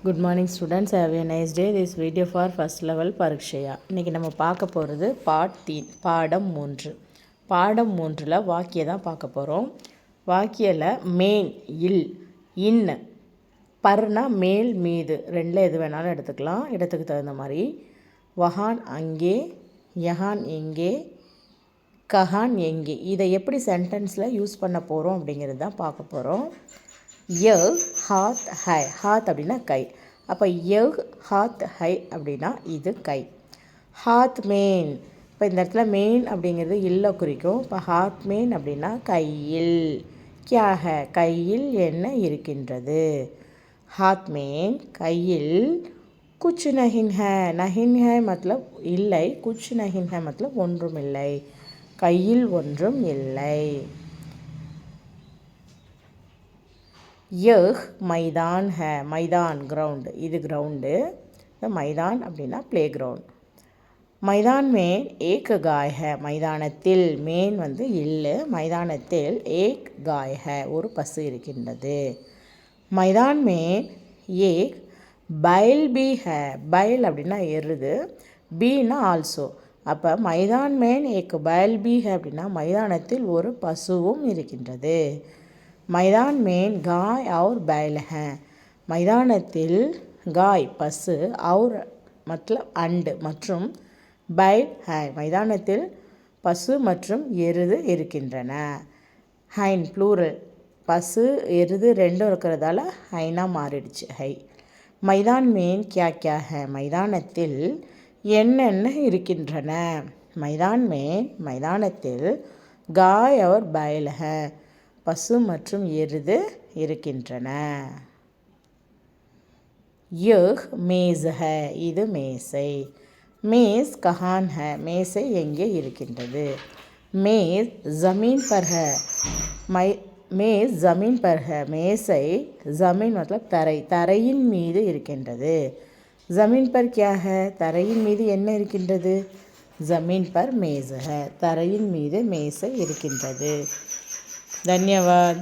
Good morning students. Have a nice day. This video for first level பரீட்சையா. இன்றைக்கி நம்ம பார்க்க போகிறது பாடம் 3. பாடம் 3ல் வாக்கிய தான் பார்க்க போகிறோம். வாக்கியில் மேன், இன், பர்னா மேல் மீது ரெண்டில் எது வேணாலும் எடுத்துக்கலாம், இடத்துக்கு தகுந்த மாதிரி. வஹான் அங்கே, யஹான் எங்கே, கஹான் எங்கே, இதை எப்படி சென்டென்ஸில் யூஸ் பண்ண போகிறோம் அப்படிங்கிறது தான் பார்க்க போகிறோம். யக் ஹாத் ஹை, ஹாத் அப்படின்னா கை. அப்போ யக் ஹாத் ஹை அப்படின்னா இது கை. ஹாத் மேன், இப்போ இந்த இடத்துல மெயின் அப்படிங்கிறது இல்லை குறிக்கும். இப்போ ஹாத் மேன் அப்படின்னா கையில். கியா ஹை, கையில் என்ன இருக்கின்றது. ஹாத் மேன் கையில். குச் நஹின் ஹை, நஹின் ஹை மத்தலப் இல்லை, குச் நஹின் ஹை மத்தலப் ஒன்றும் இல்லை, கையில் ஒன்றும் இல்லை. यह मैदान है, मैदान ग्राउंड, இது கிரவுண்டு. இந்த மைதான் அப்படின்னா ப்ளே கிரவுண்ட். मैदान में एक गाय है, மைதானத்தில், மேன் வந்து இல்லை, மைதானத்தில் एक गाय है, ஒரு பசு இருக்கின்றது. मैदान में एक बैल भी है, बैल அப்படின்னா எருது, பீனா ஆல்சோ. அப்போ मैदान में एक बैल भी है அப்படின்னா மைதானத்தில் ஒரு பசுவும் இருக்கின்றது. मैदान में गाय और बैल हैं, மைதானத்தில் गाय பசு, और मतलब அண்டு மற்றும் बैल है, மைதானத்தில் பசு மற்றும் எருது இருக்கின்றன. ஹைன் ப்ளூரல், பசு எருது ரெண்டும் இருக்கிறதால ஹைனா மாறிடுச்சு, ஹை. मैदान में क्या क्या है, மைதானத்தில் என்னென்ன இருக்கின்றன. मैदान में மைதானத்தில் गाय और बैल है, பசு மற்றும் எருது இருக்கின்றன. யஹ் மேஸ் ஹை, இது மேசை. மேஸ் கஹான் ஹை, மேசை எங்கே இருக்கின்றது. மேஸ் ஜமீன் பர் ஹை, மேஸ் ஜமீன் பர் ஹை, மேசை ஜமீன் மத்தலப் தரை, தரையின் மீது இருக்கின்றது. ஜமீன் பர் கியா ஹை, தரையின் மீது என்ன இருக்கின்றது. ஜமீன் பர் மேஸ் ஹை, தரையின் மீது மேசை இருக்கின்றது. धन्यवाद.